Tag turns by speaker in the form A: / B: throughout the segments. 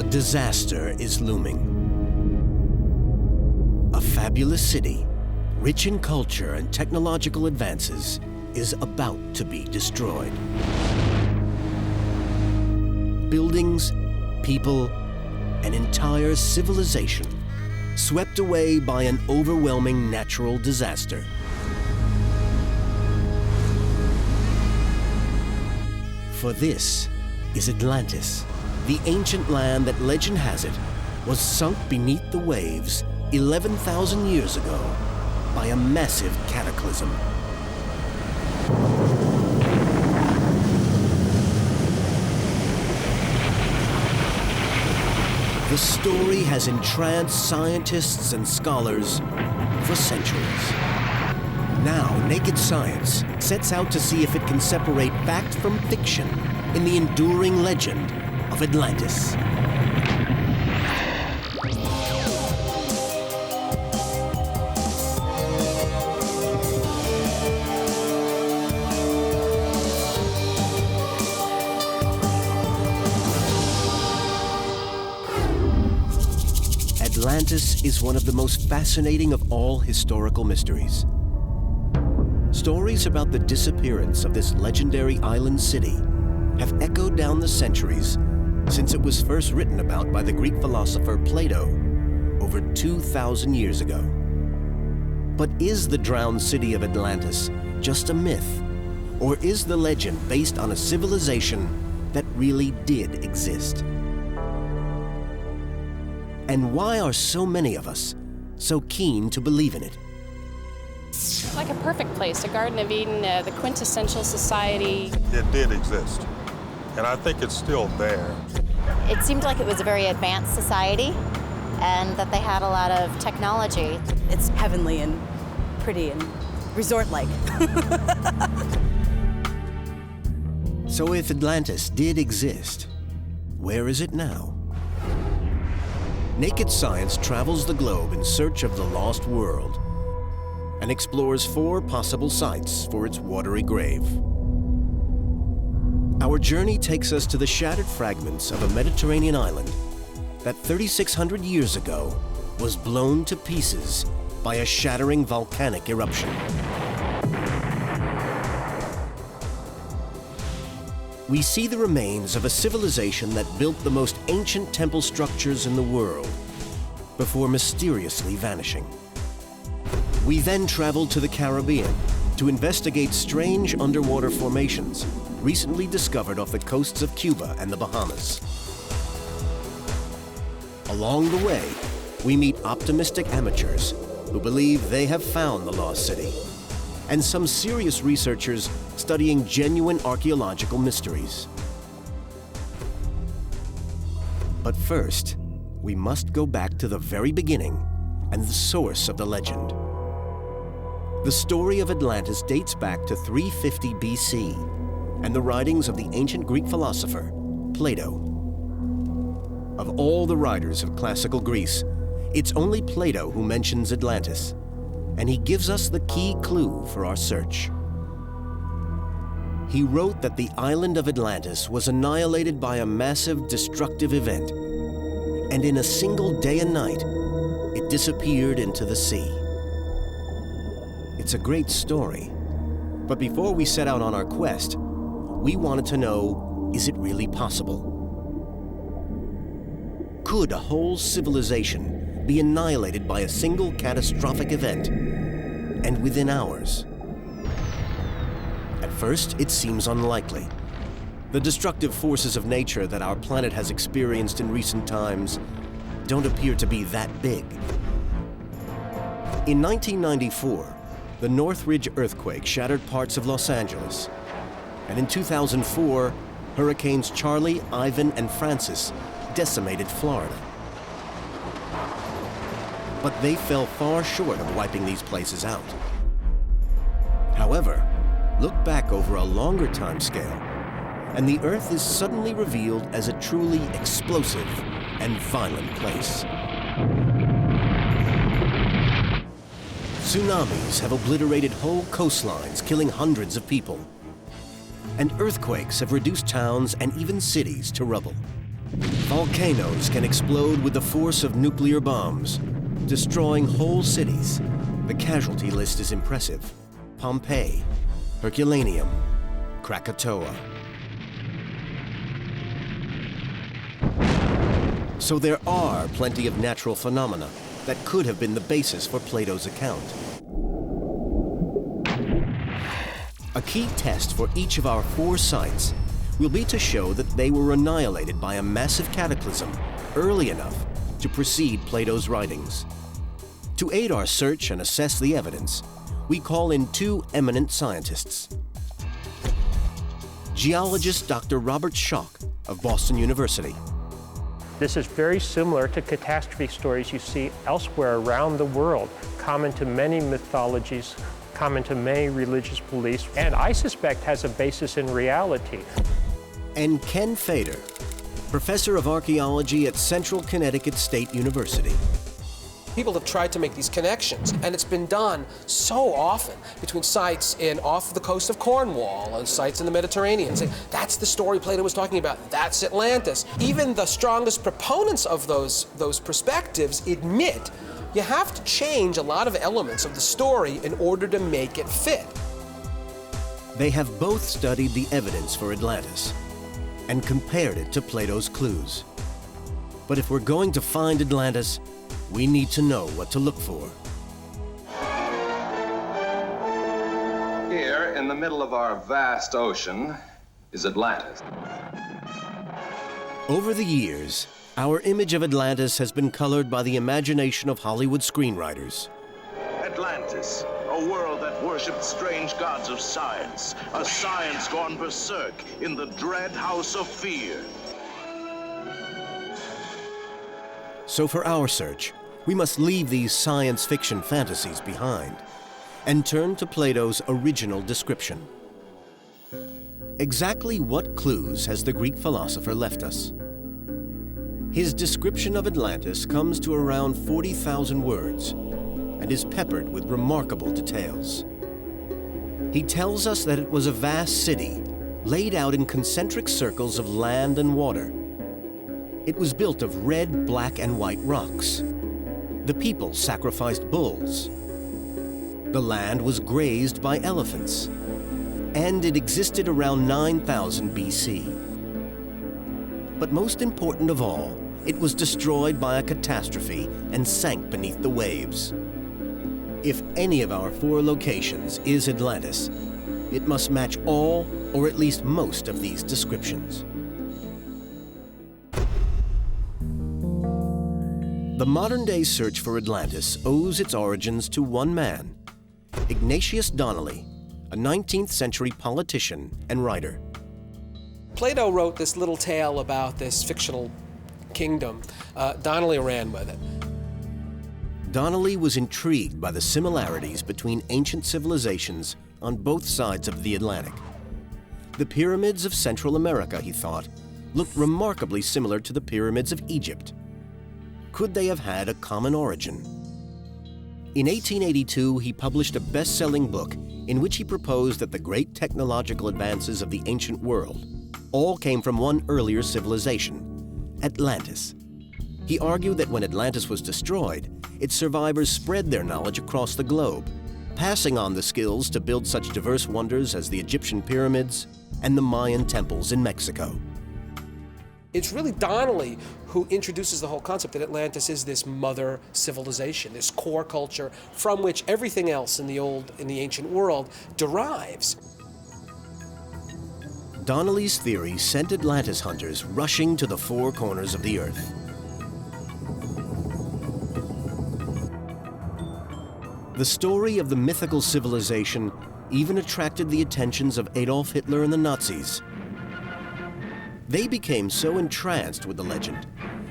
A: A disaster is looming. A fabulous city, rich in culture and technological advances, is about to be destroyed. Buildings, people, an entire civilization swept away by an overwhelming natural disaster. For this is Atlantis, the ancient land that legend has it was sunk beneath the waves 11,000 years ago by a massive cataclysm. The story has entranced scientists and scholars for centuries. Now, naked science sets out to see if it can separate fact from fiction in the enduring legend of Atlantis. Atlantis is one of the most fascinating of all historical mysteries. Stories about the disappearance of this legendary island city have echoed down the centuries since it was first written about by the Greek philosopher Plato over 2,000 years ago. But is the drowned city of Atlantis just a myth? Or is the legend based on a civilization that really did exist? And why are so many of us so keen to believe in it?
B: Like a perfect place, a Garden of Eden, the quintessential society.
C: It did exist, and I think it's still there.
D: It seemed like it was a very advanced society and that they had a lot of technology.
E: It's heavenly and pretty and resort-like.
A: So if Atlantis did exist, where is it now? Naked Science travels the globe in search of the lost world and explores 4 possible sites for its watery grave. Our journey takes us to the shattered fragments of a Mediterranean island that 3,600 years ago was blown to pieces by a shattering volcanic eruption. We see the remains of a civilization that built the most ancient temple structures in the world before mysteriously vanishing. We then travel to the Caribbean to investigate strange underwater formations recently discovered off the coasts of Cuba and the Bahamas. Along the way, we meet optimistic amateurs who believe they have found the lost city, and some serious researchers studying genuine archaeological mysteries. But first, we must go back to the very beginning and the source of the legend. The story of Atlantis dates back to 350 BC and the writings of the ancient Greek philosopher, Plato. Of all the writers of classical Greece, it's only Plato who mentions Atlantis, and he gives us the key clue for our search. He wrote that the island of Atlantis was annihilated by a massive destructive event, and in a single day and night, it disappeared into the sea. It's a great story, but before we set out on our quest, we wanted to know, is it really possible? Could a whole civilization be annihilated by a single catastrophic event, and within hours? At first, it seems unlikely. The destructive forces of nature that our planet has experienced in recent times don't appear to be that big. In 1994, the Northridge earthquake shattered parts of Los Angeles. And in 2004, Hurricanes Charlie, Ivan, and Francis decimated Florida. But they fell far short of wiping these places out. However, look back over a longer time scale, and the Earth is suddenly revealed as a truly explosive and violent place. Tsunamis have obliterated whole coastlines, killing hundreds of people. And earthquakes have reduced towns and even cities to rubble. Volcanoes can explode with the force of nuclear bombs, destroying whole cities. The casualty list is impressive. Pompeii, Herculaneum, Krakatoa. So there are plenty of natural phenomena that could have been the basis for Plato's account. A key test for each of our 4 sites will be to show that they were annihilated by a massive cataclysm early enough to precede Plato's writings. To aid our search and assess the evidence, we call in 2 eminent scientists. Geologist Dr. Robert Schoch of Boston University.
F: This is very similar to catastrophe stories you see elsewhere around the world, common to many mythologies, common to many religious beliefs, and I suspect has a basis in reality.
A: And Ken Fader, professor of archaeology at Central Connecticut State University.
G: People have tried to make these connections, and it's been done so often between sites off the coast of Cornwall and sites in the Mediterranean. Say, that's the story Plato was talking about. That's Atlantis. Even the strongest proponents of those perspectives admit you have to change a lot of elements of the story in order to make it fit.
A: They have both studied the evidence for Atlantis and compared it to Plato's clues. But if we're going to find Atlantis, we need to know what to look for.
H: Here, in the middle of our vast ocean, is Atlantis.
A: Over the years, our image of Atlantis has been colored by the imagination of Hollywood screenwriters.
I: Atlantis, a world that worshipped strange gods of science, a science gone berserk in the dread house of fear.
A: So for our search, we must leave these science fiction fantasies behind and turn to Plato's original description. Exactly what clues has the Greek philosopher left us? His description of Atlantis comes to around 40,000 words and is peppered with remarkable details. He tells us that it was a vast city laid out in concentric circles of land and water. It was built of red, black, and white rocks. The people sacrificed bulls. The land was grazed by elephants. And it existed around 9000 BC. But most important of all, it was destroyed by a catastrophe and sank beneath the waves. If any of our 4 locations is Atlantis, it must match all or at least most of these descriptions. The modern-day search for Atlantis owes its origins to one man, Ignatius Donnelly, a 19th century politician and writer.
G: Plato wrote this little tale about this fictional kingdom. Donnelly ran with it.
A: Donnelly was intrigued by the similarities between ancient civilizations on both sides of the Atlantic. The pyramids of Central America, he thought, looked remarkably similar to the pyramids of Egypt. Could they have had a common origin? In 1882, he published a best-selling book in which he proposed that the great technological advances of the ancient world all came from one earlier civilization, Atlantis. He argued that when Atlantis was destroyed, its survivors spread their knowledge across the globe, passing on the skills to build such diverse wonders as the Egyptian pyramids and the Mayan temples in Mexico.
G: It's really Donnelly who introduces the whole concept that Atlantis is this mother civilization, this core culture from which everything else in the ancient world derives.
A: Donnelly's theory sent Atlantis hunters rushing to the 4 corners of the earth. The story of the mythical civilization even attracted the attentions of Adolf Hitler and the Nazis. They became so entranced with the legend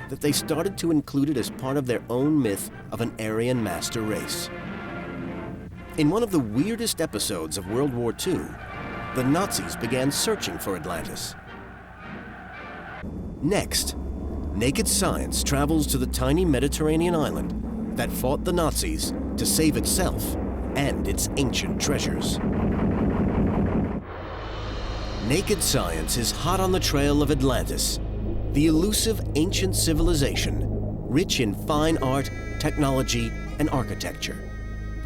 A: that they started to include it as part of their own myth of an Aryan master race. In one of the weirdest episodes of World War II, the Nazis began searching for Atlantis. Next, Naked Science travels to the tiny Mediterranean island that fought the Nazis to save itself and its ancient treasures. Naked Science is hot on the trail of Atlantis The elusive ancient civilization, rich in fine art, technology, and architecture,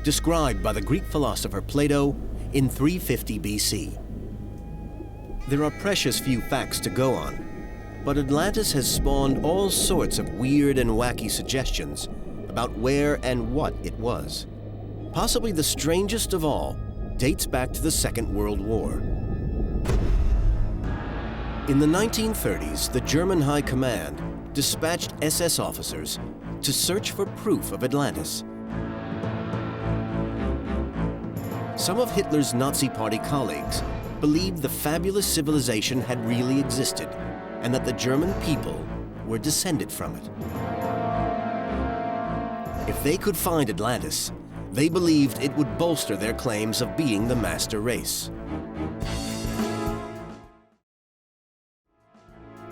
A: described by the Greek philosopher Plato in 350 BC. There are precious few facts to go on, but Atlantis has spawned all sorts of weird and wacky suggestions about where and what it was. Possibly the strangest of all dates back to the Second World War. In the 1930s, the German High Command dispatched SS officers to search for proof of Atlantis. Some of Hitler's Nazi Party colleagues believed the fabulous civilization had really existed and that the German people were descended from it. If they could find Atlantis, they believed it would bolster their claims of being the master race.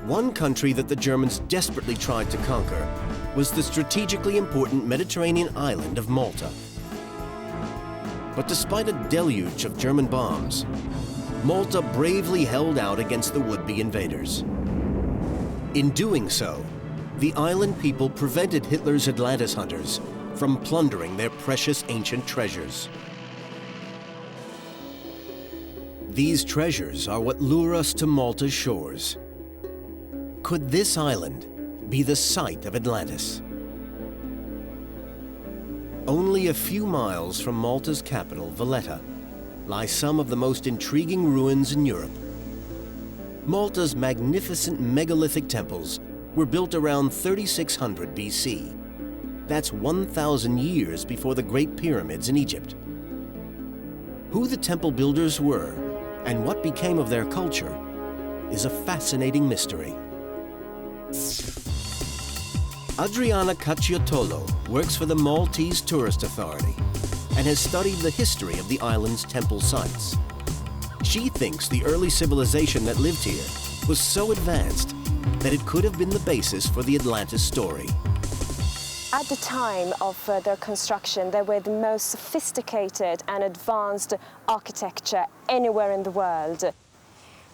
A: One country that the Germans desperately tried to conquer was the strategically important Mediterranean island of Malta. But despite a deluge of German bombs, Malta bravely held out against the would-be invaders. In doing so, the island people prevented Hitler's Atlantis hunters from plundering their precious ancient treasures. These treasures are what lure us to Malta's shores. Could this island be the site of Atlantis? Only a few miles from Malta's capital, Valletta, lie some of the most intriguing ruins in Europe. Malta's magnificent megalithic temples were built around 3600 BC. That's 1,000 years before the Great Pyramids in Egypt. Who the temple builders were and what became of their culture is a fascinating mystery. Adriana Cacciatolo works for the Maltese Tourist Authority and has studied the history of the island's temple sites. She thinks the early civilization that lived here was so advanced that it could have been the basis for the Atlantis story.
J: At the time of their construction, they were the most sophisticated and advanced architecture anywhere in the world.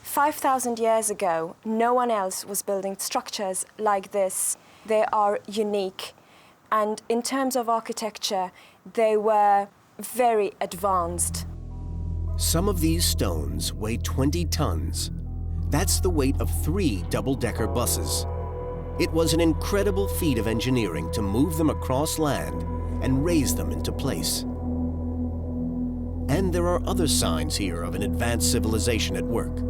J: 5,000 years ago, no one else was building structures like this. They are unique, and in terms of architecture, they were very advanced.
A: Some of these stones weigh 20 tons. That's the weight of 3 double-decker buses. It was an incredible feat of engineering to move them across land and raise them into place. And there are other signs here of an advanced civilization at work.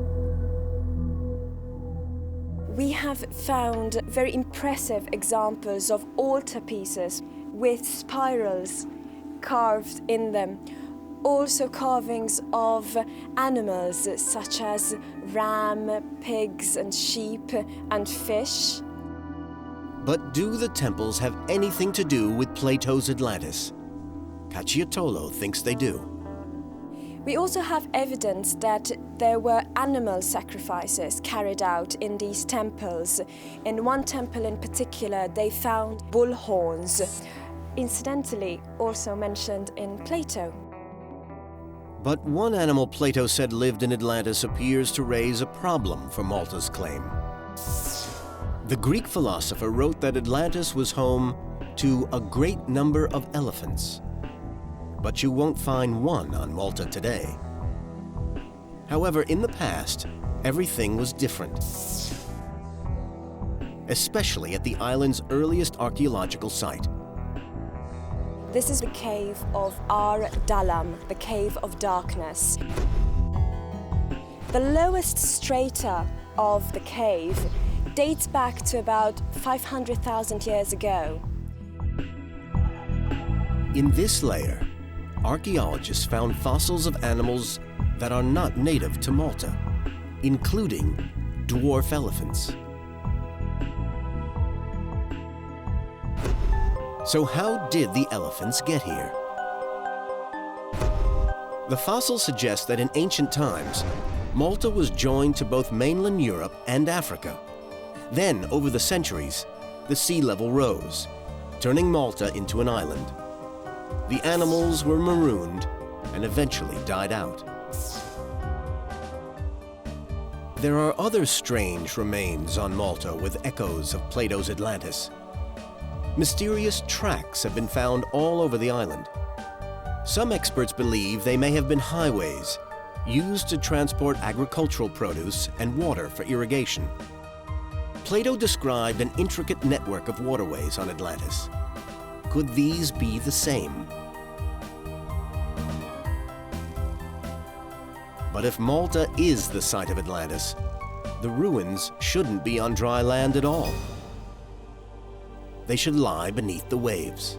J: We have found very impressive examples of altarpieces with spirals carved in them. Also carvings of animals such as ram, pigs and sheep and fish.
A: But do the temples have anything to do with Plato's Atlantis? Cacciatolo thinks they do.
J: We also have evidence that there were animal sacrifices carried out in these temples. In one temple in particular, they found bull horns, incidentally also mentioned in Plato.
A: But one animal Plato said lived in Atlantis appears to raise a problem for Malta's claim. The Greek philosopher wrote that Atlantis was home to a great number of elephants. But you won't find one on Malta today. However, in the past, everything was different, especially at the island's earliest archaeological site.
J: This is the cave of Ar Dalam, the cave of darkness. The lowest strata of the cave dates back to about 500,000 years ago.
A: In this layer, archaeologists found fossils of animals that are not native to Malta, including dwarf elephants. So how did the elephants get here? The fossils suggest that in ancient times, Malta was joined to both mainland Europe and Africa. Then, over the centuries, the sea level rose, turning Malta into an island. The animals were marooned and eventually died out. There are other strange remains on Malta with echoes of Plato's Atlantis. Mysterious tracks have been found all over the island. Some experts believe they may have been highways used to transport agricultural produce and water for irrigation. Plato described an intricate network of waterways on Atlantis. Could these be the same? But if Malta is the site of Atlantis, the ruins shouldn't be on dry land at all. They should lie beneath the waves.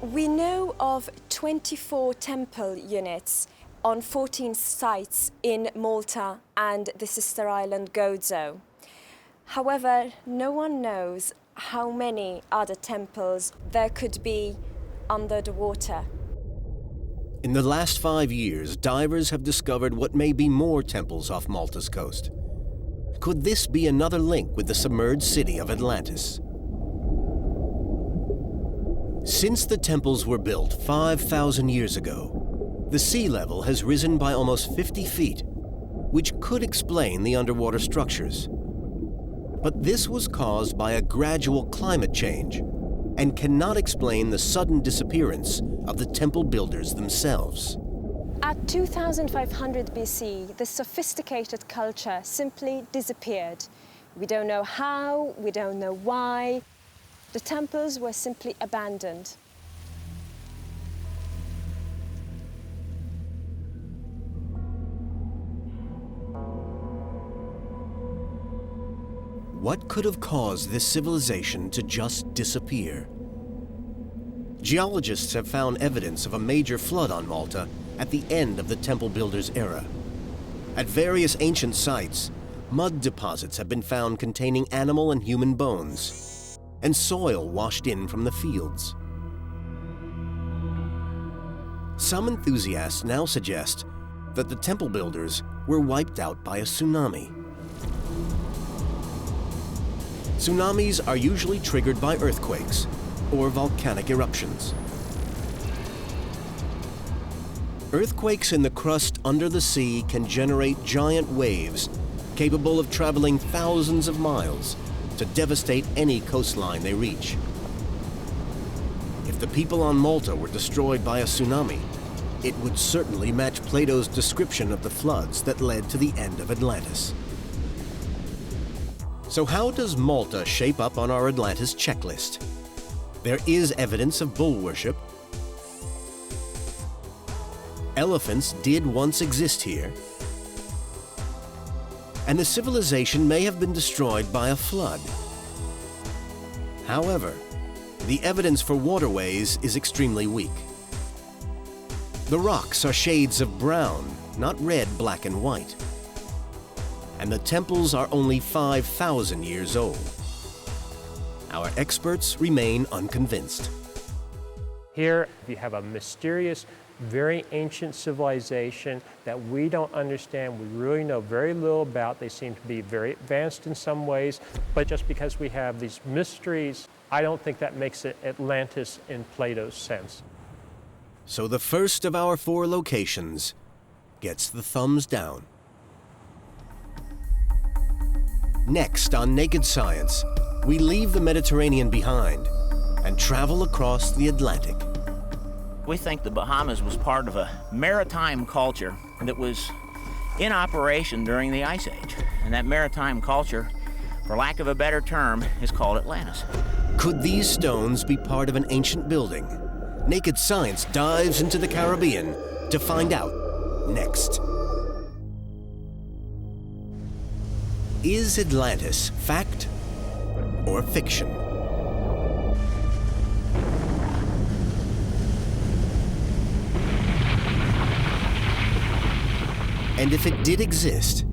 J: We know of 24 temple units on 14 sites in Malta and the sister island Gozo. However, no one knows how many other temples there could be under the water.
A: In the last 5 years, divers have discovered what may be more temples off Malta's coast. Could this be another link with the submerged city of Atlantis? Since the temples were built 5,000 years ago, the sea level has risen by almost 50 feet, which could explain the underwater structures. But this was caused by a gradual climate change and cannot explain the sudden disappearance of the temple builders themselves.
J: At 2500 BC, the sophisticated culture simply disappeared. We don't know how, we don't know why. The temples were simply abandoned.
A: What could have caused this civilization to just disappear? Geologists have found evidence of a major flood on Malta at the end of the temple builders' era. At various ancient sites, mud deposits have been found containing animal and human bones, and soil washed in from the fields. Some enthusiasts now suggest that the temple builders were wiped out by a tsunami. Tsunamis are usually triggered by earthquakes or volcanic eruptions. Earthquakes in the crust under the sea can generate giant waves capable of traveling thousands of miles to devastate any coastline they reach. If the people on Malta were destroyed by a tsunami, it would certainly match Plato's description of the floods that led to the end of Atlantis. So how does Malta shape up on our Atlantis checklist? There is evidence of bull worship. Elephants did once exist here. And the civilization may have been destroyed by a flood. However, the evidence for waterways is extremely weak. The rocks are shades of brown, not red, black, and white. And the temples are only 5,000 years old. Our experts remain unconvinced.
F: Here you have a mysterious, very ancient civilization that we don't understand, we really know very little about. They seem to be very advanced in some ways, but just because we have these mysteries, I don't think that makes it Atlantis in Plato's sense.
A: So the first of our 4 locations gets the thumbs down. Next on Naked Science, we leave the Mediterranean behind and travel across the Atlantic.
K: We think the Bahamas was part of a maritime culture that was in operation during the Ice Age. And that maritime culture, for lack of a better term, is called Atlantis.
A: Could these stones be part of an ancient building? Naked Science dives into the Caribbean to find out next. Is Atlantis fact or fiction? And if it did exist,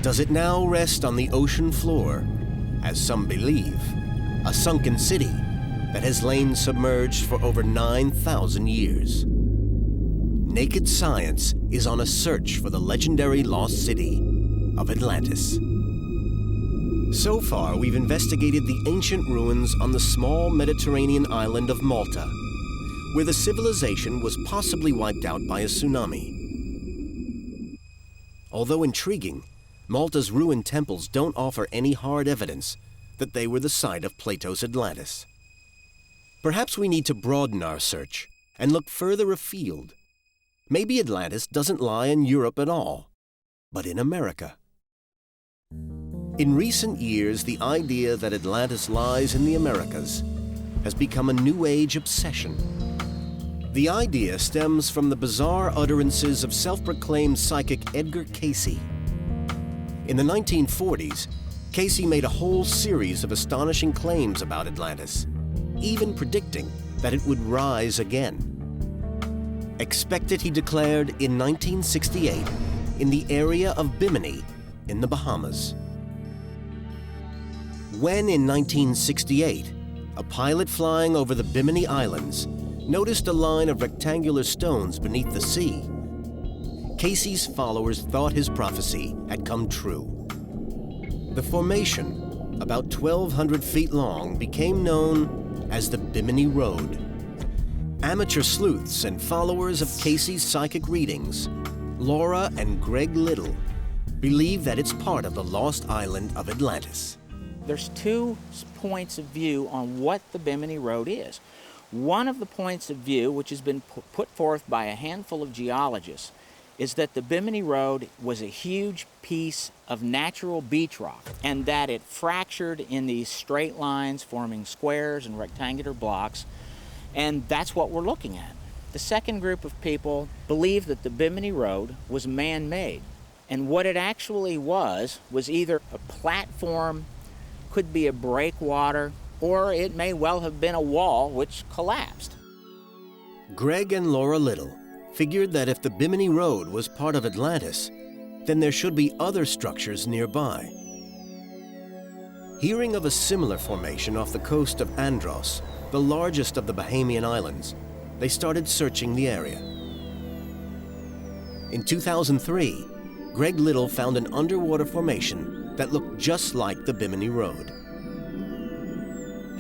A: does it now rest on the ocean floor, as some believe, a sunken city that has lain submerged for over 9,000 years? Naked Science is on a search for the legendary lost city of Atlantis. So far, we've investigated the ancient ruins on the small Mediterranean island of Malta, where the civilization was possibly wiped out by a tsunami. Although intriguing, Malta's ruined temples don't offer any hard evidence that they were the site of Plato's Atlantis. Perhaps we need to broaden our search and look further afield. Maybe Atlantis doesn't lie in Europe at all, but in America. In recent years, the idea that Atlantis lies in the Americas has become a New Age obsession. The idea stems from the bizarre utterances of self-proclaimed psychic Edgar Cayce. In the 1940s, Cayce made a whole series of astonishing claims about Atlantis, even predicting that it would rise again. Expect it, he declared, in 1968 in the area of Bimini in the Bahamas. When in 1968, a pilot flying over the Bimini Islands noticed a line of rectangular stones beneath the sea, Cayce's followers thought his prophecy had come true. The formation, about 1,200 feet long, became known as the Bimini Road. Amateur sleuths and followers of Cayce's psychic readings, Laura and Greg Little, believe that it's part of the lost island of Atlantis.
K: There's two points of view on what the Bimini Road is. One of the points of view, which has been put forth by a handful of geologists, is that the Bimini Road was a huge piece of natural beach rock and that it fractured in these straight lines forming squares and rectangular blocks, and that's what we're looking at. The second group of people believe that the Bimini Road was man-made, and what it actually was either a platform, could be a breakwater, or it may well have been a wall which collapsed.
A: Greg and Laura Little figured that if the Bimini Road was part of Atlantis, then there should be other structures nearby. Hearing of a similar formation off the coast of Andros, the largest of the Bahamian islands, they started searching the area. In 2003, Greg Little found an underwater formation that looked just like the Bimini Road.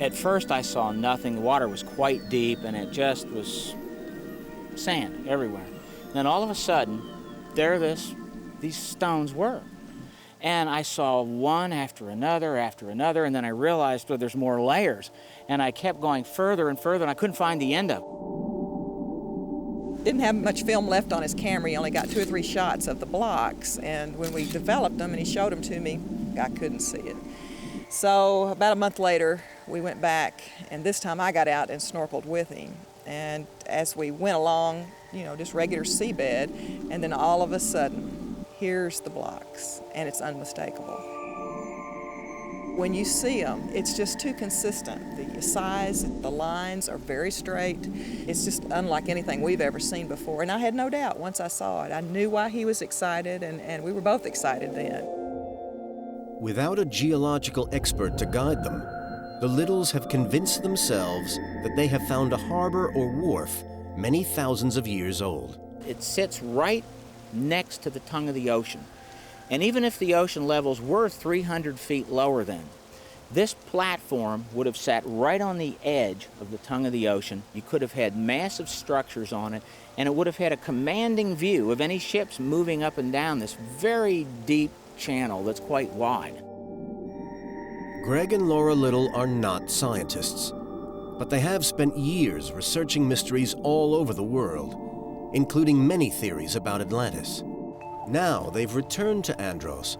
K: At first I saw nothing. The water was quite deep and it just was sand everywhere. Then all of a sudden, there these stones were. And I saw one after another, and then I realized, well, there's more layers. And I kept going further and further, and I couldn't find the end of it.
L: Didn't have much film left on his camera. He only got 2 or 3 shots of the blocks. And when we developed them and he showed them to me, I couldn't see it. So about a month later, we went back, and this time I got out and snorkeled with him. And as we went along, just regular seabed, and then all of a sudden, here's the blocks, and it's unmistakable. When you see them, it's just too consistent. The size, the lines are very straight. It's just unlike anything we've ever seen before. And I had no doubt once I saw it. I knew why he was excited, and we were both excited then.
A: Without a geological expert to guide them, the Littles have convinced themselves that they have found a harbor or wharf many thousands of years old.
K: It sits right next to the tongue of the ocean. And even if the ocean levels were 300 feet lower then, this platform would have sat right on the edge of the tongue of the ocean. You could have had massive structures on it, and it would have had a commanding view of any ships moving up and down this very deep channel that's quite wide.
A: Greg and Laura Little are not scientists, but they have spent years researching mysteries all over the world, including many theories about Atlantis. Now they've returned to Andros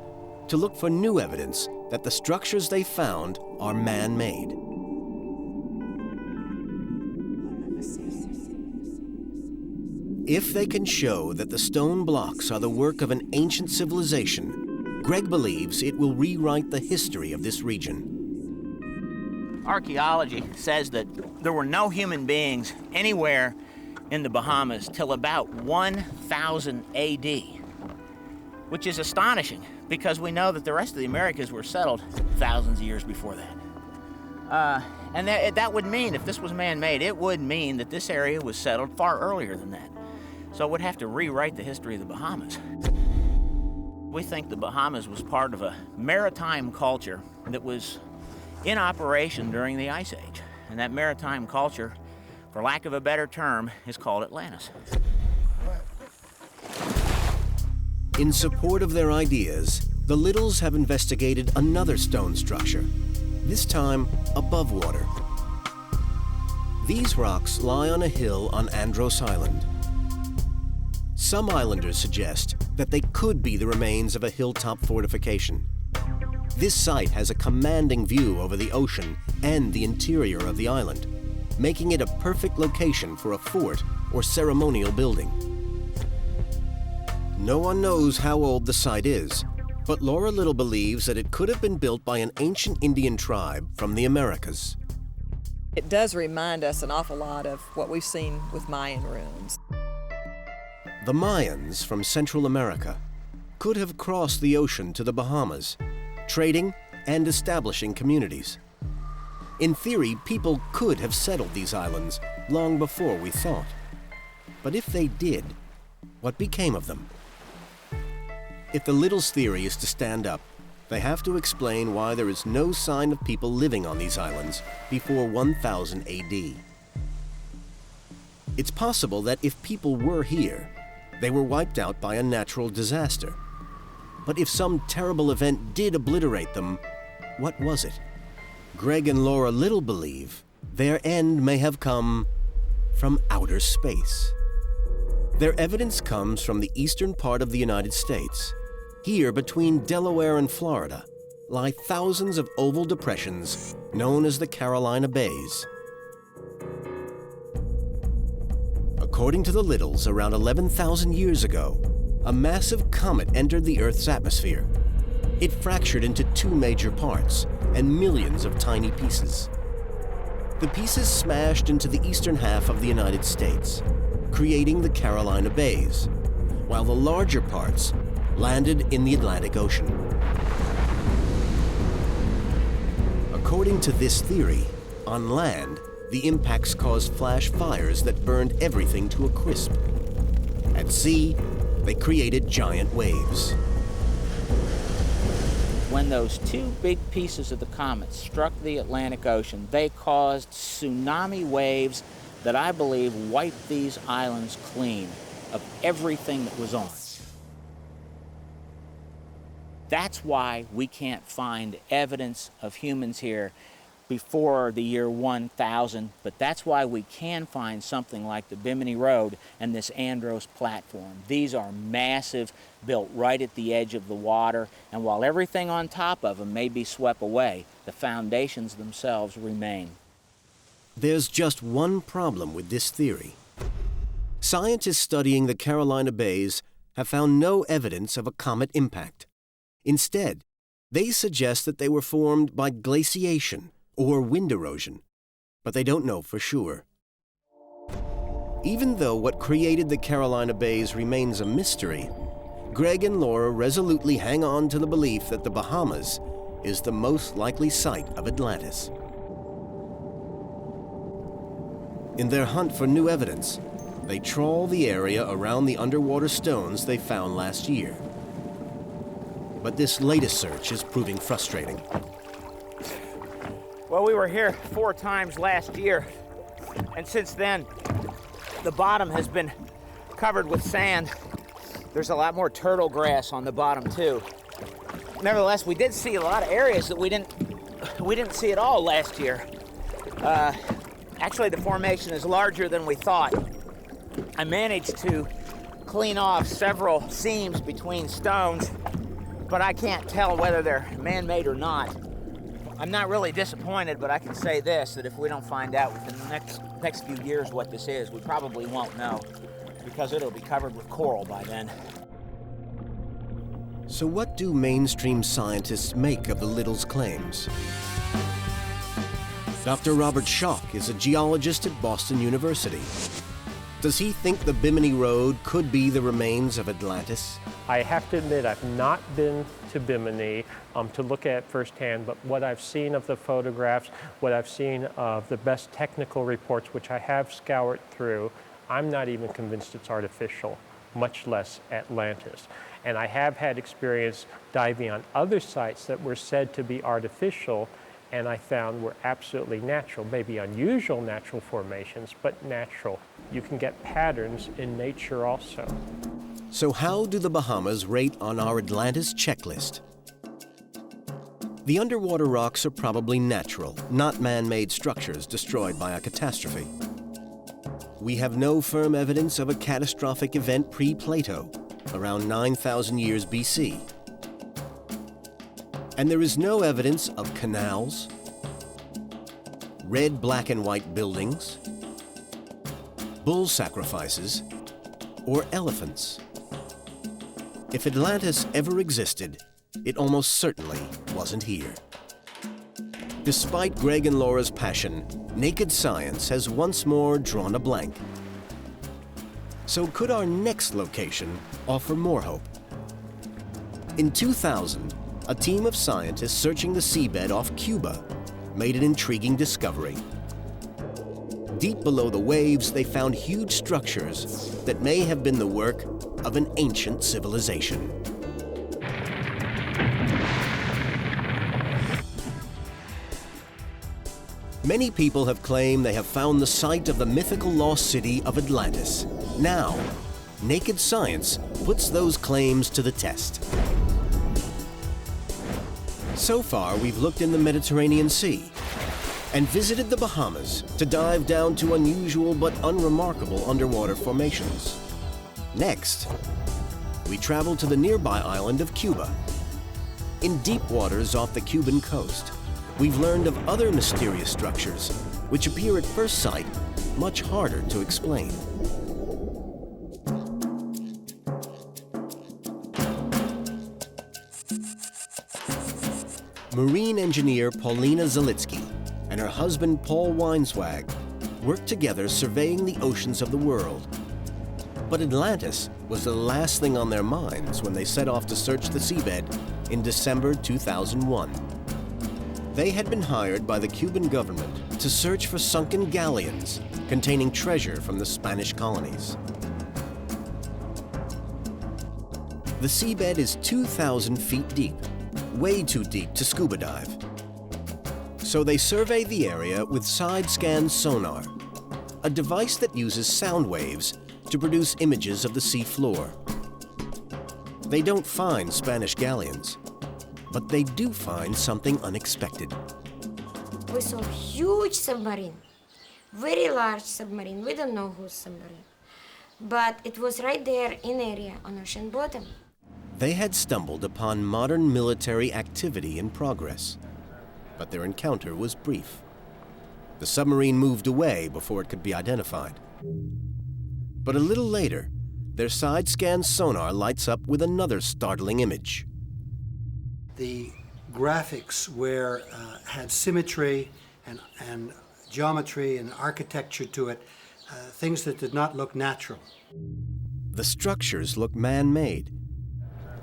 A: to look for new evidence that the structures they found are man-made. If they can show that the stone blocks are the work of an ancient civilization, Greg believes it will rewrite the history of this region.
K: Archaeology says that there were no human beings anywhere in the Bahamas till about 1000 AD, which is astonishing because we know that the rest of the Americas were settled thousands of years before that. And that would mean, if this was man-made, it would mean that this area was settled far earlier than that. So it would have to rewrite the history of the Bahamas. We think the Bahamas was part of a maritime culture that was in operation during the Ice Age. And that maritime culture, for lack of a better term, is called Atlantis.
A: In support of their ideas, the Littles have investigated another stone structure, this time above water. These rocks lie on a hill on Andros Island. Some islanders suggest that they could be the remains of a hilltop fortification. This site has a commanding view over the ocean and the interior of the island, making it a perfect location for a fort or ceremonial building. No one knows how old the site is, but Laura Little believes that it could have been built by an ancient Indian tribe from the Americas.
L: It does remind us an awful lot of what we've seen with Mayan ruins.
A: The Mayans from Central America could have crossed the ocean to the Bahamas, trading and establishing communities. In theory, people could have settled these islands long before we thought. But if they did, what became of them? If the Littles' theory is to stand up, they have to explain why there is no sign of people living on these islands before 1000 AD. It's possible that if people were here, they were wiped out by a natural disaster. But if some terrible event did obliterate them, what was it? Greg and Laura Little believe their end may have come from outer space. Their evidence comes from the eastern part of the United States. Here, between Delaware and Florida, lie thousands of oval depressions known as the Carolina Bays. According to the Littles, around 11,000 years ago, a massive comet entered the Earth's atmosphere. It fractured into two major parts and millions of tiny pieces. The pieces smashed into the eastern half of the United States, creating the Carolina Bays, while the larger parts landed in the Atlantic Ocean. According to this theory, on land, the impacts caused flash fires that burned everything to a crisp. At sea, they created giant waves.
K: When those two big pieces of the comet struck the Atlantic Ocean, they caused tsunami waves that I believe wiped these islands clean of everything that was on. That's why we can't find evidence of humans here before the year 1000, but that's why we can find something like the Bimini Road and this Andros platform. These are massive, built right at the edge of the water, and while everything on top of them may be swept away, the foundations themselves remain.
A: There's just one problem with this theory. Scientists studying the Carolina Bays have found no evidence of a comet impact. Instead, they suggest that they were formed by glaciation or wind erosion, but they don't know for sure. Even though what created the Carolina Bays remains a mystery, Greg and Laura resolutely hang on to the belief that the Bahamas is the most likely site of Atlantis. In their hunt for new evidence, they trawl the area around the underwater stones they found last year. But this latest search is proving frustrating.
K: Well, we were here 4 times last year, and since then, the bottom has been covered with sand. There's a lot more turtle grass on the bottom, too. Nevertheless, we did see a lot of areas that we didn't see at all last year. Actually, the formation is larger than we thought. I managed to clean off several seams between stones, but I can't tell whether they're man-made or not. I'm not really disappointed, but I can say this, that if we don't find out within the next few years what this is, we probably won't know, because it'll be covered with coral by then.
A: So what do mainstream scientists make of the Littles' claims? Dr. Robert Schock is a geologist at Boston University. Does he think the Bimini Road could be the remains of Atlantis?
F: I have to admit, I've not been to Bimini to look at it firsthand, but what I've seen of the photographs, what I've seen of the best technical reports, which I have scoured through, I'm not even convinced it's artificial, much less Atlantis. And I have had experience diving on other sites that were said to be artificial, and I found were absolutely natural, maybe unusual natural formations, but natural. You can get patterns in nature also.
A: So how do the Bahamas rate on our Atlantis checklist? The underwater rocks are probably natural, not man-made structures destroyed by a catastrophe. We have no firm evidence of a catastrophic event pre-Plato, around 9,000 years BC. And there is no evidence of canals, red, black, and white buildings, bull sacrifices, or elephants. If Atlantis ever existed, it almost certainly wasn't here. Despite Greg and Laura's passion, naked science has once more drawn a blank. So could our next location offer more hope? In 2000, a team of scientists searching the seabed off Cuba made an intriguing discovery. Deep below the waves, they found huge structures that may have been the work of an ancient civilization. Many people have claimed they have found the site of the mythical lost city of Atlantis. Now, naked science puts those claims to the test. So far, we've looked in the Mediterranean Sea and visited the Bahamas to dive down to unusual but unremarkable underwater formations. Next, we travel to the nearby island of Cuba. In deep waters off the Cuban coast, we've learned of other mysterious structures which appear at first sight much harder to explain. Marine engineer Paulina Zalitsky and her husband Paul Weinswag worked together surveying the oceans of the world. But Atlantis was the last thing on their minds when they set off to search the seabed in December 2001. They had been hired by the Cuban government to search for sunken galleons containing treasure from the Spanish colonies. The seabed is 2,000 feet deep, way too deep to scuba dive. So they survey the area with side-scan sonar, a device that uses sound waves to produce images of the sea floor. They don't find Spanish galleons, but they do find something unexpected.
M: We saw a huge submarine, very large submarine. We don't know whose submarine, but it was right there in area on ocean bottom.
A: They had stumbled upon modern military activity in progress, but their encounter was brief. The submarine moved away before it could be identified. But a little later, their side-scan sonar lights up with another startling image.
N: The graphics had symmetry and geometry and architecture to it, things that did not look natural.
A: The structures look man-made,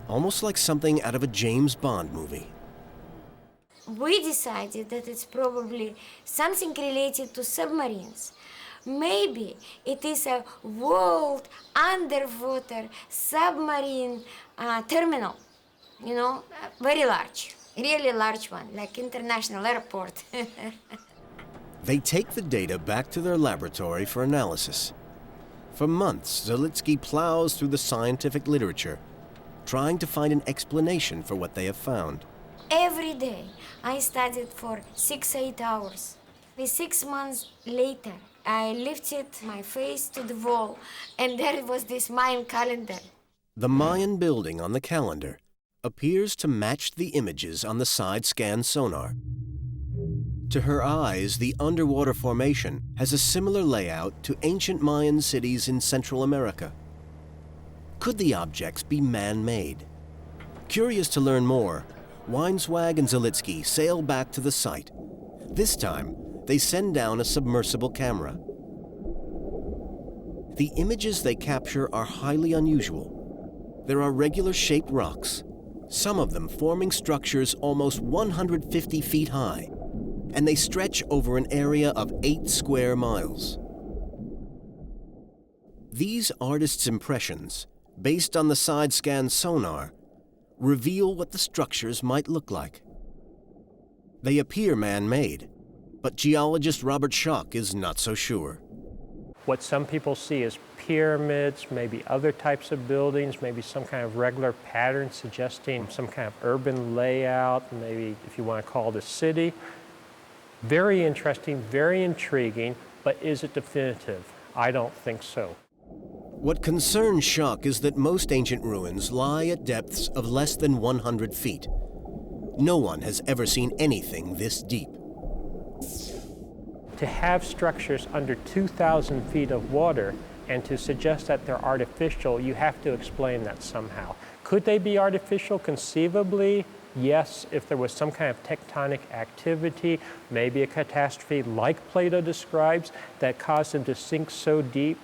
A: almost like something out of a James Bond movie.
M: We decided that it's probably something related to submarines. Maybe it is a world underwater submarine terminal, you know, very large, really large one, like international airport.
A: They take the data back to their laboratory for analysis. For months, Zalitsky plows through the scientific literature, trying to find an explanation for what they have found.
M: Every day, I studied for 6-8 hours. 6 months later, I lifted my face to the wall, and there was this Mayan calendar.
A: The Mayan building on the calendar appears to match the images on the side-scan sonar. To her eyes, the underwater formation has a similar layout to ancient Mayan cities in Central America. Could the objects be man-made? Curious to learn more, Weinswag and Zalitsky sail back to the site. This time, they send down a submersible camera. The images they capture are highly unusual. There are regular-shaped rocks, some of them forming structures almost 150 feet high, and they stretch over an area of 8 square miles. These artists' impressions, based on the side-scan sonar, reveal what the structures might look like. They appear man-made, but geologist Robert Schock is not so sure.
F: What some people see as pyramids, maybe other types of buildings, maybe some kind of regular pattern suggesting some kind of urban layout, maybe if you want to call it a city. Very interesting, very intriguing, but is it definitive? I don't think so.
A: What concerns Schuck is that most ancient ruins lie at depths of less than 100 feet. No one has ever seen anything this deep.
F: To have structures under 2,000 feet of water and to suggest that they're artificial, you have to explain that somehow. Could they be artificial? Conceivably, yes, if there was some kind of tectonic activity, maybe a catastrophe like Plato describes, that caused them to sink so deep.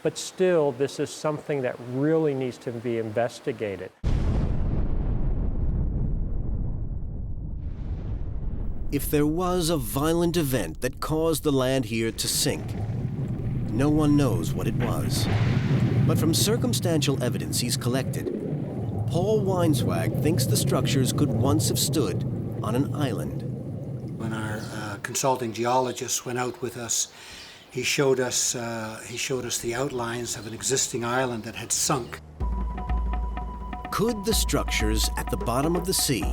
F: But still, this is something that really needs to be investigated.
A: If there was a violent event that caused the land here to sink, no one knows what it was. But from circumstantial evidence he's collected, Paul Weinswag thinks the structures could once have stood on an island.
N: When our consulting geologist went out with us, he showed us the outlines of an existing island that had sunk.
A: Could the structures at the bottom of the sea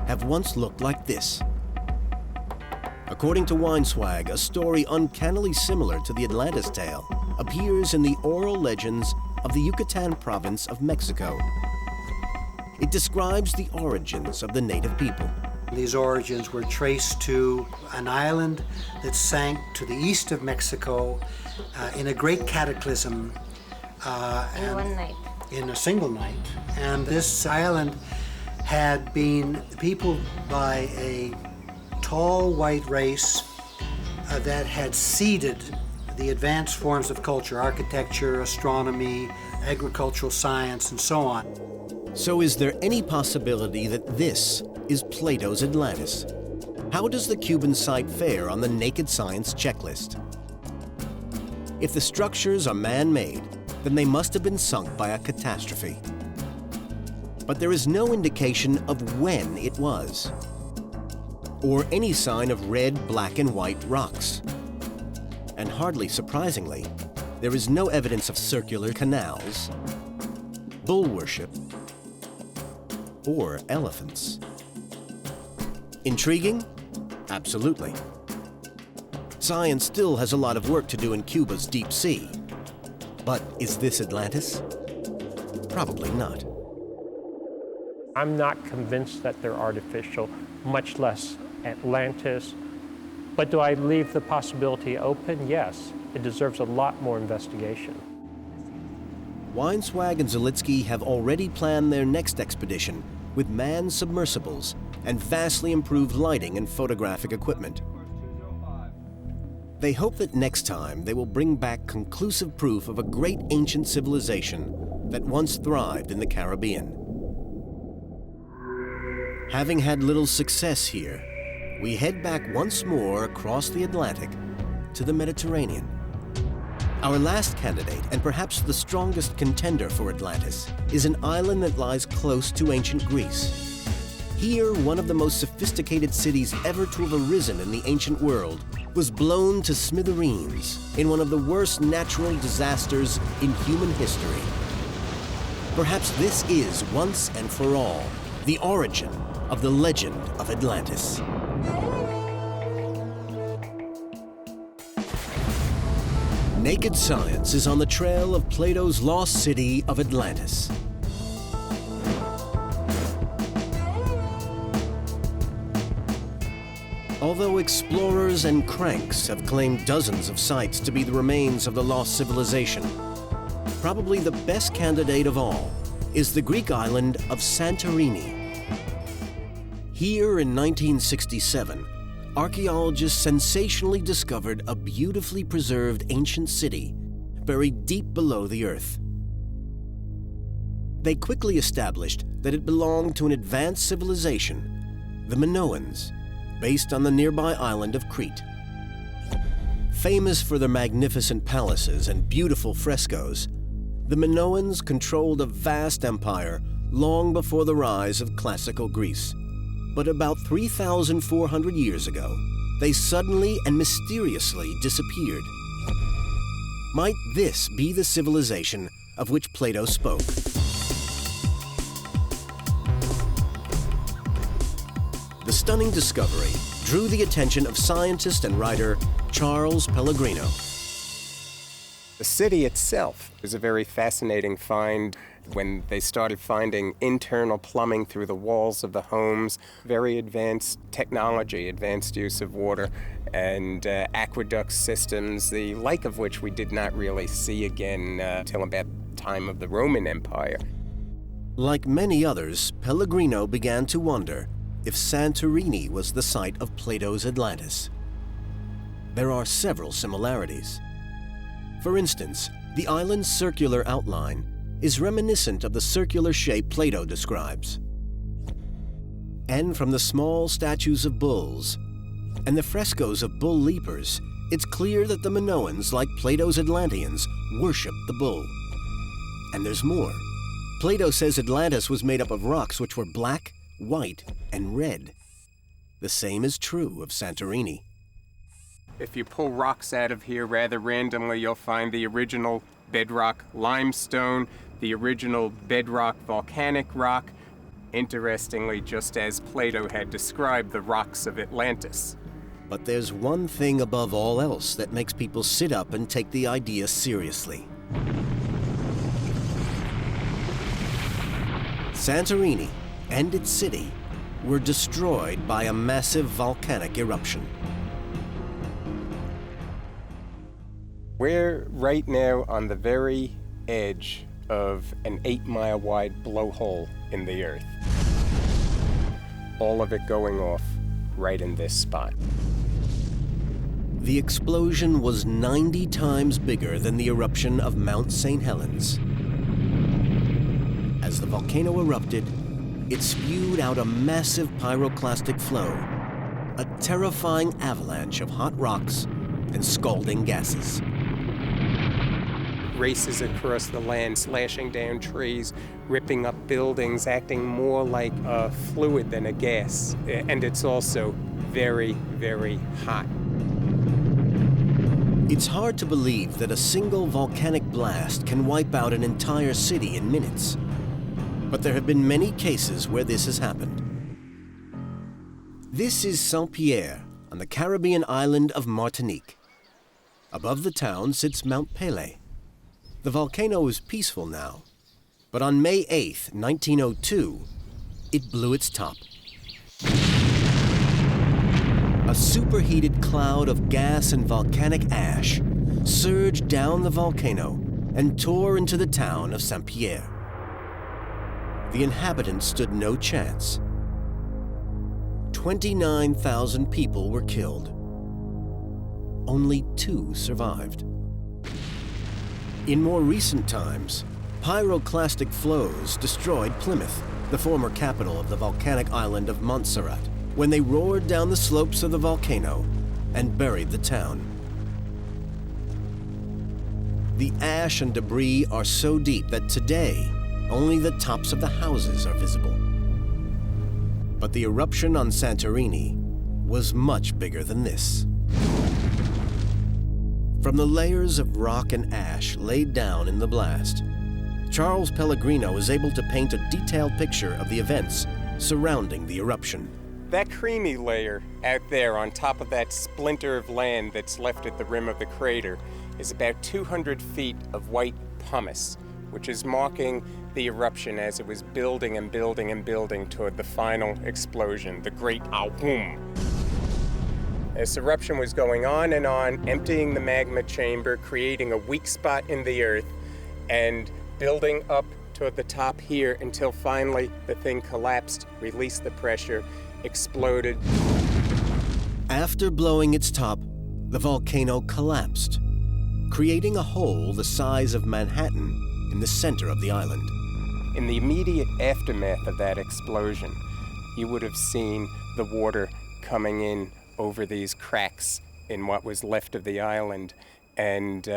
A: have once looked like this? According to Weinswag, a story uncannily similar to the Atlantis tale appears in the oral legends of the Yucatan province of Mexico. It describes the origins of the native people.
N: These origins were traced to an island that sank to the east of Mexico in a great cataclysm.
M: In one night.
N: In a single night. And this island had been peopled by a tall white race that had seeded the advanced forms of culture, architecture, astronomy, agricultural science, and so on.
A: So is there any possibility that this is Plato's Atlantis? How does the Cuban site fare on the naked science checklist? If the structures are man-made, then they must have been sunk by a catastrophe. But there is no indication of when it was, or any sign of red, black, and white rocks. And hardly surprisingly, there is no evidence of circular canals, bull worship, or elephants. Intriguing? Absolutely. Science still has a lot of work to do in Cuba's deep sea. But is this Atlantis? Probably not.
F: I'm not convinced that they're artificial, much less Atlantis. But do I leave the possibility open? Yes. It deserves a lot more investigation.
A: Weinswag and Zalitsky have already planned their next expedition with manned submersibles and vastly improved lighting and photographic equipment. They hope that next time they will bring back conclusive proof of a great ancient civilization that once thrived in the Caribbean. Having had little success here, we head back once more across the Atlantic to the Mediterranean. Our last candidate, and perhaps the strongest contender for Atlantis, is an island that lies close to ancient Greece. Here, one of the most sophisticated cities ever to have arisen in the ancient world was blown to smithereens in one of the worst natural disasters in human history. Perhaps this is, once and for all, the origin of the legend of Atlantis. Naked Science is on the trail of Plato's lost city of Atlantis. Although explorers and cranks have claimed dozens of sites to be the remains of the lost civilization, probably the best candidate of all is the Greek island of Santorini. Here in 1967, archaeologists sensationally discovered a beautifully preserved ancient city buried deep below the earth. They quickly established that it belonged to an advanced civilization, the Minoans, based on the nearby island of Crete. Famous for their magnificent palaces and beautiful frescoes, the Minoans controlled a vast empire long before the rise of classical Greece. But about 3,400 years ago, they suddenly and mysteriously disappeared. Might this be the civilization of which Plato spoke? The stunning discovery drew the attention of scientist and writer Charles Pellegrino.
O: The city itself is a very fascinating find. When they started finding internal plumbing through the walls of the homes, very advanced technology, advanced use of water, and aqueduct systems, the like of which we did not really see again till about the time of the Roman Empire.
A: Like many others, Pellegrino began to wonder if Santorini was the site of Plato's Atlantis. There are several similarities. For instance, the island's circular outline is reminiscent of the circular shape Plato describes. And from the small statues of bulls and the frescoes of bull leapers, it's clear that the Minoans, like Plato's Atlanteans, worshiped the bull. And there's more. Plato says Atlantis was made up of rocks which were black, white, and red. The same is true of Santorini.
O: If you pull rocks out of here rather randomly, you'll find the original bedrock limestone, the original bedrock volcanic rock, interestingly, just as Plato had described the rocks of Atlantis.
A: But there's one thing above all else that makes people sit up and take the idea seriously. Santorini and its city were destroyed by a massive volcanic eruption.
O: We're right now on the very edge of an 8-mile wide blowhole in the earth. All of it going off right in this spot.
A: The explosion was 90 times bigger than the eruption of Mount St. Helens. As the volcano erupted, it spewed out a massive pyroclastic flow, a terrifying avalanche of hot rocks and scalding gases.
O: Races across the land, slashing down trees, ripping up buildings, acting more like a fluid than a gas. And it's also very, very hot.
A: It's hard to believe that a single volcanic blast can wipe out an entire city in minutes. But there have been many cases where this has happened. This is Saint-Pierre on the Caribbean island of Martinique. Above the town sits Mount Pelée. The volcano is peaceful now, but on May 8th, 1902, it blew its top. A superheated cloud of gas and volcanic ash surged down the volcano and tore into the town of Saint-Pierre. The inhabitants stood no chance. 29,000 people were killed. Only 2 survived. In more recent times, pyroclastic flows destroyed Plymouth, the former capital of the volcanic island of Montserrat, when they roared down the slopes of the volcano and buried the town. The ash and debris are so deep that today, only the tops of the houses are visible. But the eruption on Santorini was much bigger than this. From the layers of rock and ash laid down in the blast, Charles Pellegrino was able to paint a detailed picture of the events surrounding the eruption.
O: That creamy layer out there on top of that splinter of land that's left at the rim of the crater is about 200 feet of white pumice, which is marking the eruption as it was building and building and building toward the final explosion, the Great Ahum. This eruption was going on, emptying the magma chamber, creating a weak spot in the earth, and building up toward the top here until finally the thing collapsed, released the pressure, exploded.
A: After blowing its top, the volcano collapsed, creating a hole the size of Manhattan in the center of the island.
O: In the immediate aftermath of that explosion, you would have seen the water coming in over these cracks in what was left of the island, and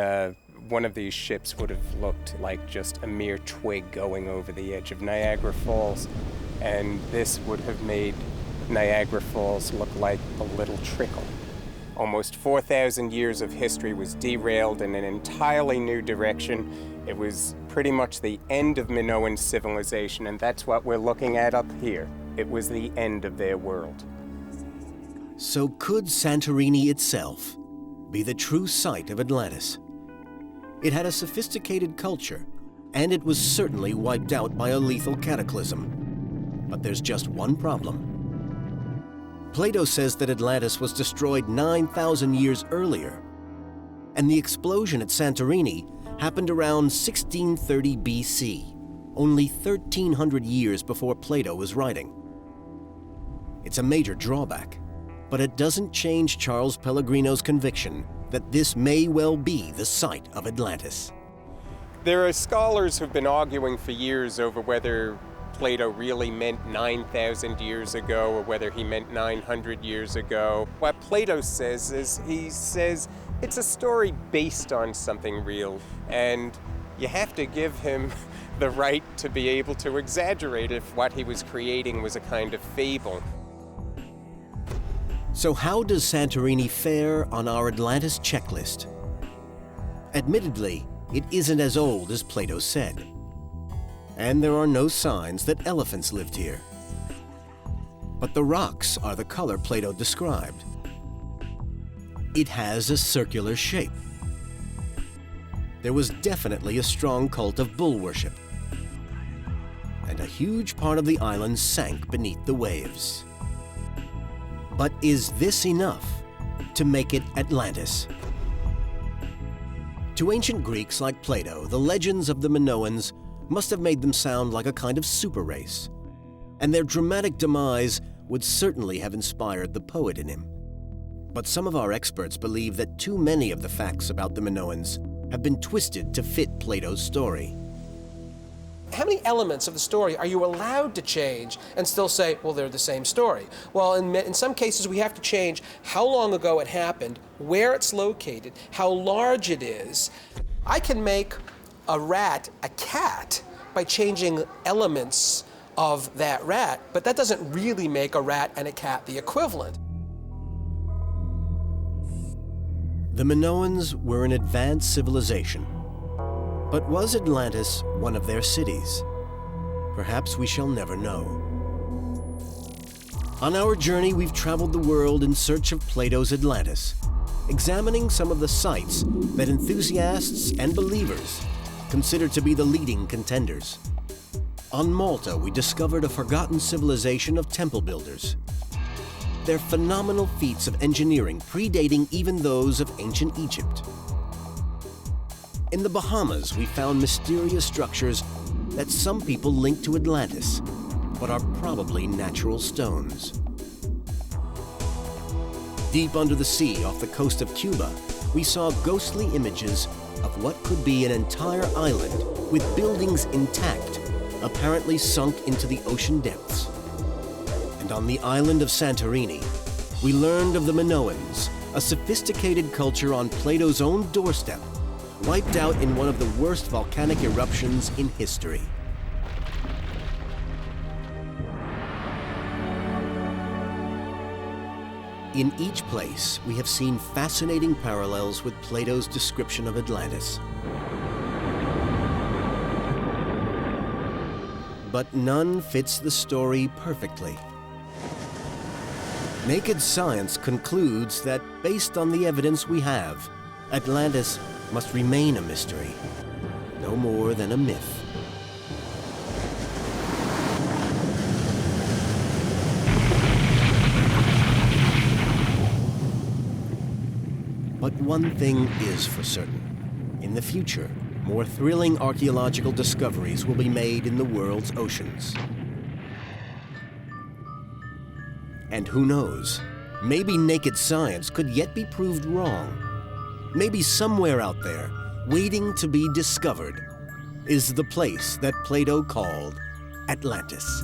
O: one of these ships would have looked like just a mere twig going over the edge of Niagara Falls, and this would have made Niagara Falls look like a little trickle. Almost 4,000 years of history was derailed in an entirely new direction. It was pretty much the end of Minoan civilization, and that's what we're looking at up here. It was the end of their world.
A: So could Santorini itself be the true site of Atlantis? It had a sophisticated culture, and it was certainly wiped out by a lethal cataclysm. But there's just one problem. Plato says that Atlantis was destroyed 9,000 years earlier, and the explosion at Santorini happened around 1630 BC, only 1,300 years before Plato was writing. It's a major drawback, but it doesn't change Charles Pellegrino's conviction that this may well be the site of Atlantis.
O: There are scholars who've been arguing for years over whether Plato really meant 9,000 years ago or whether he meant 900 years ago. What Plato says is, he says it's a story based on something real, and you have to give him the right to be able to exaggerate if what he was creating was a kind of fable.
A: So how does Santorini fare on our Atlantis checklist? Admittedly, it isn't as old as Plato said. And there are no signs that elephants lived here. But the rocks are the color Plato described. It has a circular shape. There was definitely a strong cult of bull worship. And a huge part of the island sank beneath the waves. But is this enough to make it Atlantis? To ancient Greeks like Plato, the legends of the Minoans must have made them sound like a kind of super race, and their dramatic demise would certainly have inspired the poet in him. But some of our experts believe that too many of the facts about the Minoans have been twisted to fit Plato's story.
G: How many elements of the story are you allowed to change and still say, well, they're the same story? Well, in some cases, we have to change how long ago it happened, where it's located, how large it is. I can make a rat a cat by changing elements of that rat, but that doesn't really make a rat and a cat the equivalent.
A: The Minoans were an advanced civilization. But was Atlantis one of their cities? Perhaps we shall never know. On our journey, we've traveled the world in search of Plato's Atlantis, examining some of the sites that enthusiasts and believers consider to be the leading contenders. On Malta, we discovered a forgotten civilization of temple builders. Their phenomenal feats of engineering predating even those of ancient Egypt. In the Bahamas, we found mysterious structures that some people link to Atlantis, but are probably natural stones. Deep under the sea off the coast of Cuba, we saw ghostly images of what could be an entire island with buildings intact, apparently sunk into the ocean depths. And on the island of Santorini, we learned of the Minoans, a sophisticated culture on Plato's own doorstep, wiped out in one of the worst volcanic eruptions in history. In each place, we have seen fascinating parallels with Plato's description of Atlantis. But none fits the story perfectly. Naked science concludes that, based on the evidence we have, Atlantis must remain a mystery, no more than a myth. But one thing is for certain. In the future, more thrilling archaeological discoveries will be made in the world's oceans. And who knows, maybe naked science could yet be proved wrong. Maybe somewhere out there, waiting to be discovered, is the place that Plato called Atlantis.